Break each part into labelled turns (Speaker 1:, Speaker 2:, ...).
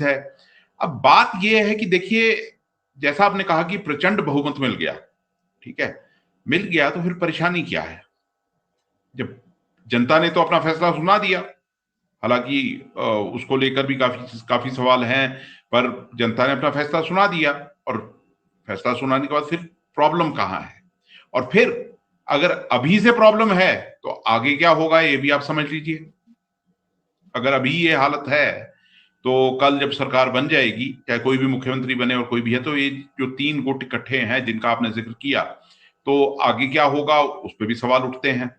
Speaker 1: है। अब बात यह है कि देखिए, जैसा आपने कहा कि प्रचंड बहुमत मिल गया, ठीक है, मिल गया तो फिर परेशानी क्या है? जब जनता ने तो अपना फैसला सुना दिया, हालांकि उसको लेकर भी काफी काफी सवाल हैं, पर जनता ने अपना फैसला सुना दिया, और फैसला सुनाने के बाद फिर प्रॉब्लम कहाँ है? और फिर अगर अभी से प्रॉब्लम है तो आगे क्या होगा ये भी आप समझ लीजिए। अगर अभी ये हालत है तो कल जब सरकार बन जाएगी, चाहे कोई भी मुख्यमंत्री बने और कोई भी है, तो ये जो तीन गुट इकट्ठे हैं जिनका आपने जिक्र किया, तो आगे क्या होगा उस पर भी सवाल उठते हैं।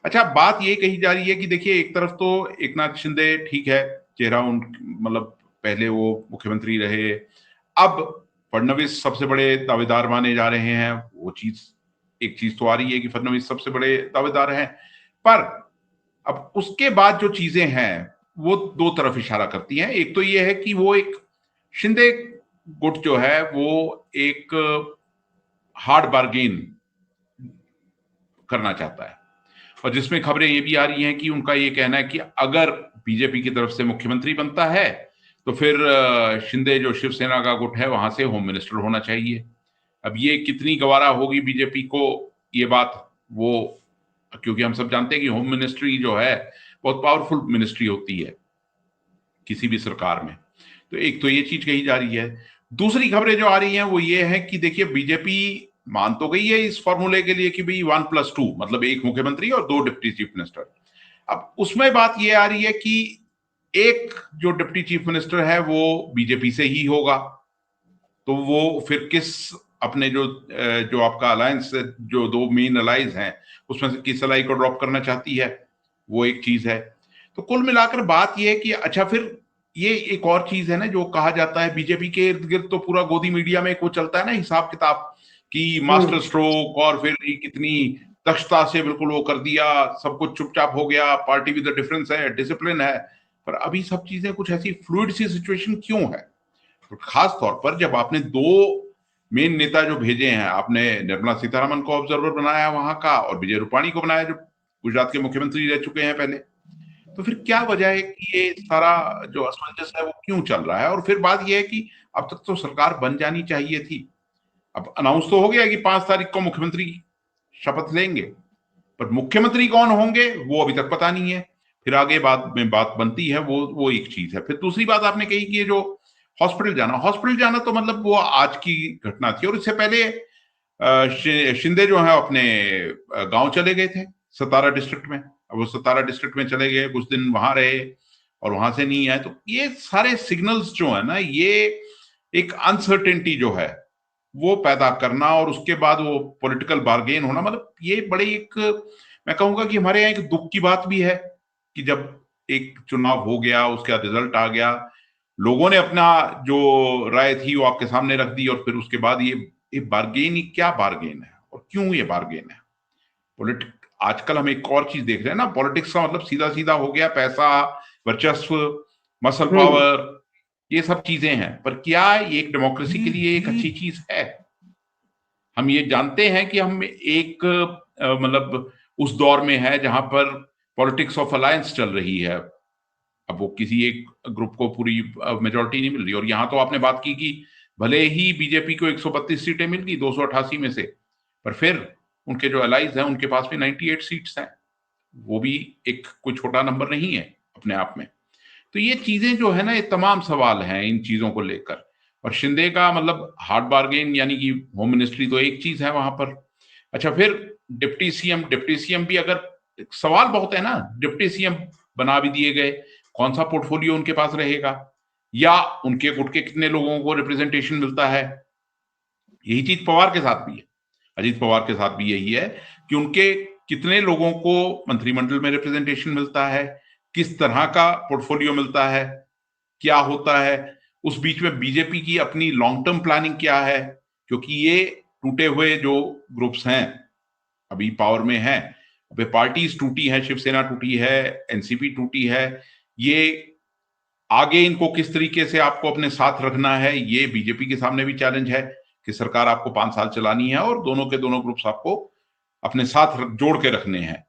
Speaker 1: अच्छा, बात ये कही जा रही है कि देखिए, एक तरफ तो एकनाथ शिंदे ठीक है, चेहरा उन मतलब पहले वो मुख्यमंत्री रहे, अब फडणवीस सबसे बड़े दावेदार माने जा रहे हैं, वो चीज एक चीज तो आ रही है कि फडणवीस सबसे बड़े दावेदार हैं, पर अब उसके बाद जो चीजें हैं वो दो तरफ इशारा करती हैं। एक तो ये है कि वो एक शिंदे गुट जो है वो एक हार्ड बार्गेन करना चाहता है, और जिसमें खबरें ये भी आ रही हैं कि उनका ये कहना है कि अगर बीजेपी की तरफ से मुख्यमंत्री बनता है तो फिर शिंदे जो शिवसेना का गुट है वहां से होम मिनिस्टर होना चाहिए। अब ये कितनी गवारा होगी बीजेपी को ये बात, वो क्योंकि हम सब जानते हैं कि होम मिनिस्ट्री जो है बहुत पावरफुल मिनिस्ट्री होती है किसी भी सरकार में। तो एक तो ये चीज कही जा रही है। दूसरी खबरें जो आ रही हैं वो ये है कि देखिए, बीजेपी मान तो गई है इस फॉर्मूले के लिए कि भाई 1+2 मतलब एक मुख्यमंत्री और दो डिप्टी चीफ मिनिस्टर। अब उसमें बात ये आ रही है कि एक जो डिप्टी चीफ मिनिस्टर है वो बीजेपी से ही होगा, तो वो फिर किस अपने जो जो आपका अलायंस, जो दो मेन अलाइज हैं उसमें से किस अलाई को ड्रॉप करना चाहती है, वो एक चीज है। तो कुल मिलाकर बात यह है कि अच्छा, फिर ये एक और चीज है ना, जो कहा जाता है बीजेपी के इर्द गिर्द तो पूरा गोदी मीडिया में वो चलता है ना हिसाब किताब, कि मास्टर स्ट्रोक, और फिर कितनी दक्षता से बिल्कुल वो कर दिया, सब कुछ चुपचाप हो गया, पार्टी विद डिफरेंस है, डिसिप्लिन है। पर अभी सब चीजें कुछ ऐसी फ्लूइड सी सिचुएशन क्यों है? तो खास तौर पर जब आपने दो मेन नेता जो भेजे हैं, आपने निर्मला सीतारमन को ऑब्जर्वर बनाया वहां का, और विजय रूपाणी को बनाया जो गुजरात के मुख्यमंत्री रह चुके हैं पहले, तो फिर क्या वजह है कि ये सारा जो असमंजस है वो क्यों चल रहा है? और फिर बात यह है कि अब तक तो सरकार बन जानी चाहिए थी। अब अनाउंस तो हो गया कि 5 तारीख को मुख्यमंत्री शपथ लेंगे, पर मुख्यमंत्री कौन होंगे वो अभी तक पता नहीं है। फिर आगे बाद में बात बनती है, वो एक चीज है। फिर दूसरी बात आपने कही कि ये जो हॉस्पिटल जाना तो मतलब वो आज की घटना थी, और इससे पहले शिंदे जो है अपने गांव चले गए थे सतारा डिस्ट्रिक्ट में। अब वो सतारा डिस्ट्रिक्ट में चले गए, कुछ दिन वहां रहे और वहां से नहीं आए, तो ये सारे सिग्नल्स जो है ना, ये एक अनसर्टेनिटी जो है वो पैदा करना, और उसके बाद वो पॉलिटिकल बार्गेन होना, मतलब ये बड़े एक, मैं कहूंगा कि हमारे यहाँ एक दुख की बात भी है कि जब एक चुनाव हो गया, उसके बाद रिजल्ट आ गया, लोगों ने अपना जो राय थी वो आपके सामने रख दी, और फिर उसके बाद ये बार्गेन, ही क्या बार्गेन है और क्यों ये बार्गेन है? पॉलिटिक आजकल हम एक और चीज देख रहे हैं ना, पॉलिटिक्स का मतलब सीधा सीधा हो गया पैसा, वर्चस्व, मसल पावर, ये सब चीजें हैं। पर क्या ये एक डेमोक्रेसी के लिए एक अच्छी चीज है? हम ये जानते हैं कि हम एक मतलब उस दौर में है जहां पर पॉलिटिक्स ऑफ अलायंस चल रही है। अब वो किसी एक ग्रुप को पूरी मेजोरिटी नहीं मिल रही, और यहां तो आपने बात की कि भले ही बीजेपी को 132 सीटें मिल गई 288 में से, पर फिर उनके जो अलाइज हैं उनके पास भी 98 सीट्स हैं, वो भी एक कोई छोटा नंबर नहीं है अपने आप में। तो ये चीजें जो है ना, ये तमाम सवाल हैं इन चीजों को लेकर। और शिंदे का मतलब हार्ड बार्गेन यानी कि होम मिनिस्ट्री तो एक चीज है वहां पर। अच्छा, फिर डिप्टी सीएम भी अगर, सवाल बहुत है ना, डिप्टी सीएम बना भी दिए गए, कौन सा पोर्टफोलियो उनके पास रहेगा, या उनके गुट के कितने लोगों को रिप्रेजेंटेशन मिलता है? यही चीज पवार के साथ भी है, अजीत पवार के साथ भी यही है कि उनके कितने लोगों को मंत्रिमंडल में रिप्रेजेंटेशन मिलता है, किस तरह का पोर्टफोलियो मिलता है, क्या होता है। उस बीच में बीजेपी की अपनी लॉन्ग टर्म प्लानिंग क्या है, क्योंकि ये टूटे हुए जो ग्रुप्स हैं अभी पावर में हैं, अभी पार्टीज टूटी हैं, शिवसेना टूटी है, एनसीपी टूटी है, ये आगे इनको किस तरीके से आपको अपने साथ रखना है, ये बीजेपी के सामने भी चैलेंज है कि सरकार आपको 5 साल चलानी है और दोनों के दोनों ग्रुप्स आपको अपने साथ जोड़ के रखने हैं।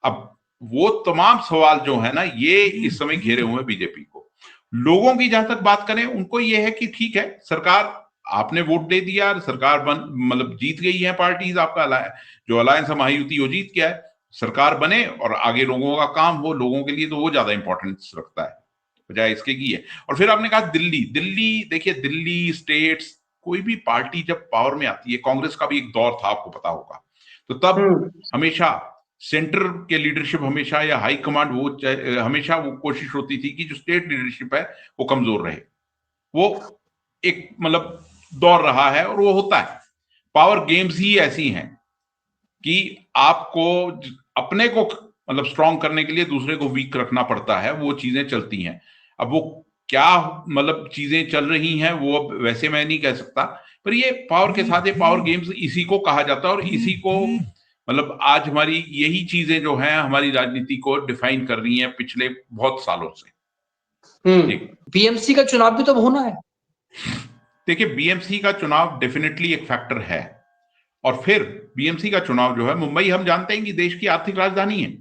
Speaker 1: अब वो तमाम सवाल जो है ना, ये इस समय घेरे हुए हैं बीजेपी को। लोगों की जहां तक बात करें, उनको ये है कि ठीक है, सरकार आपने वोट दे दिया, सरकार मतलब जीत गई है पार्टीज, आपका जो अलायंस है महायुति वो जीत गया है, सरकार बने और आगे लोगों का काम हो, लोगों के लिए तो वो ज्यादा इंपॉर्टेंस रखता है बजाय इसके की है। और फिर आपने कहा दिल्ली, देखिए दिल्ली स्टेट्स, कोई भी पार्टी जब पावर में आती है, कांग्रेस का भी एक दौर था आपको पता होगा, तो तब हमेशा सेंटर के लीडरशिप हमेशा या हाई कमांड वो हमेशा वो कोशिश होती थी कि जो स्टेट लीडरशिप है वो कमजोर रहे। वो एक मतलब दौर रहा है और वो होता है। पावर गेम्स ही ऐसी हैं कि आपको अपने को मतलब स्ट्रांग करने के लिए दूसरे को वीक रखना पड़ता है, वो चीजें चलती हैं। अब वो क्या मतलब चीजें चल रही हैं वो अब वैसे मैं नहीं कह सकता, पर ये पावर के साथ ये पावर गेम्स इसी को कहा जाता है और इसी को मतलब आज हमारी यही चीजें जो हैं हमारी राजनीति को डिफाइन कर रही हैं पिछले बहुत सालों से।
Speaker 2: बीएमसी का चुनाव भी तो होना है।
Speaker 1: देखिए बीएमसी का चुनाव डेफिनेटली एक फैक्टर है, और फिर बीएमसी का चुनाव जो है, मुंबई हम जानते हैं कि देश की आर्थिक राजधानी है,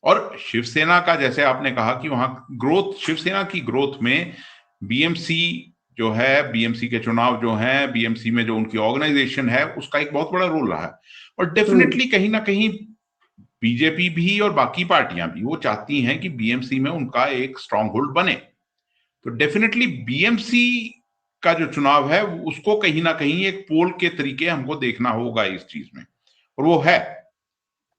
Speaker 1: और शिवसेना का जैसे आपने कहा कि वहां ग्रोथ, शिवसेना की ग्रोथ में बीएमसी जो है, बीएमसी के चुनाव जो है, बीएमसी में जो उनकी ऑर्गेनाइजेशन है उसका एक बहुत बड़ा रोल रहा है। और डेफिनेटली कहीं ना कहीं बीजेपी भी और बाकी पार्टियां भी वो चाहती हैं कि बीएमसी में उनका एक स्ट्रांग होल्ड बने। तो डेफिनेटली बीएमसी का जो चुनाव है उसको कहीं ना कहीं एक पोल के तरीके हमको देखना होगा इस चीज में, और वो है,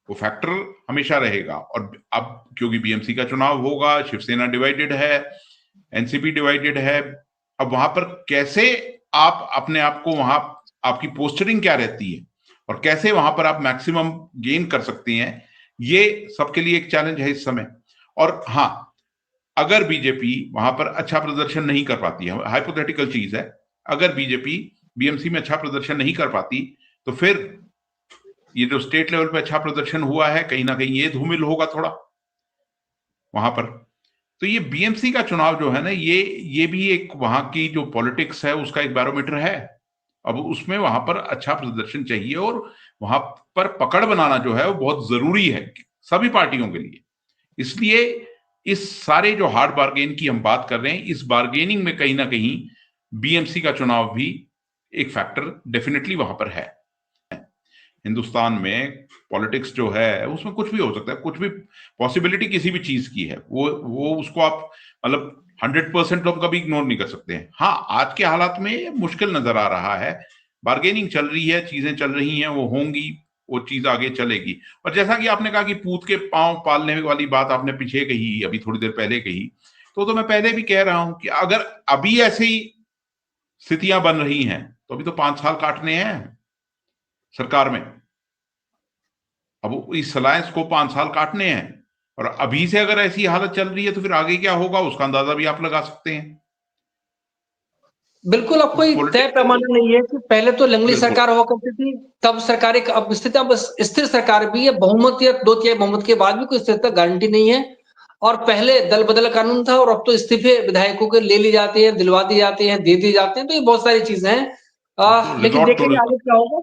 Speaker 1: वो फैक्टर हमेशा रहेगा। और अब क्योंकि बीएमसी का चुनाव होगा, शिवसेना डिवाइडेड है, एनसीपी डिवाइडेड है, अब वहां पर कैसे आप अपने आप को, वहां आपकी पोस्टरिंग क्या रहती है और कैसे वहां पर आप मैक्सिमम गेन कर सकते हैं, ये सबके लिए एक चैलेंज है इस समय। और हाँ, अगर बीजेपी वहां पर अच्छा प्रदर्शन नहीं कर पाती है, हाइपोथेटिकल चीज है, अगर बीजेपी बीएमसी में अच्छा प्रदर्शन नहीं कर पाती, तो फिर ये जो स्टेट लेवल पे अच्छा प्रदर्शन हुआ है कहीं ना कहीं ये धूमिल होगा थोड़ा वहां पर। तो ये बीएमसी का चुनाव जो है ना, ये भी एक वहां की जो पॉलिटिक्स है उसका एक बैरोमीटर है। अब उसमें वहां पर अच्छा प्रदर्शन चाहिए और वहां पर पकड़ बनाना जो है वो बहुत जरूरी है सभी पार्टियों के लिए। इसलिए इस सारे जो हार्ड बार्गेन की हम बात कर रहे हैं, इस बार्गेनिंग में कहीं ना कहीं बीएमसी का चुनाव भी एक फैक्टर डेफिनेटली वहां पर है। हिंदुस्तान में पॉलिटिक्स जो है उसमें कुछ भी हो सकता है, कुछ भी पॉसिबिलिटी किसी भी चीज की है, वो उसको आप मतलब 100% तो कभी इग्नोर नहीं कर सकते हैं। हाँ, आज के हालात में मुश्किल नजर आ रहा है, बार्गेनिंग चल रही है, चीजें चल रही हैं, वो होंगी, वो चीज आगे चलेगी। और जैसा कि आपने कहा कि पूत के पांव पालने वाली बात आपने पीछे कही, अभी थोड़ी देर पहले कही, तो मैं पहले भी कह रहा हूं कि अगर अभी ऐसी स्थितियां बन रही हैं तो अभी तो 5 साल काटने हैं सरकार में, अब इस अलायंस को 5 साल काटने हैं, और अभी से अगर ऐसी हालत चल रही है तो फिर आगे क्या होगा उसका अंदाजा भी आप लगा सकते हैं।
Speaker 2: बिल्कुल, अब कोई तय पैमाना नहीं है कि पहले तो लंगड़ी सरकार हुआ करती थी, तब सरकार एक, अब स्थिति, अब स्थिर सरकार भी है, बहुमत या 2/3 बहुमत के बाद भी कोई स्थिरता गारंटी नहीं है। और पहले दल बदल कानून था और अब तो इस्तीफे विधायकों के ले ली जाती है, दिलवा दी जाती है, दे दी जाते हैं, तो ये बहुत सारी चीजें हैं। लेकिन देखेंगे आगे क्या होगा।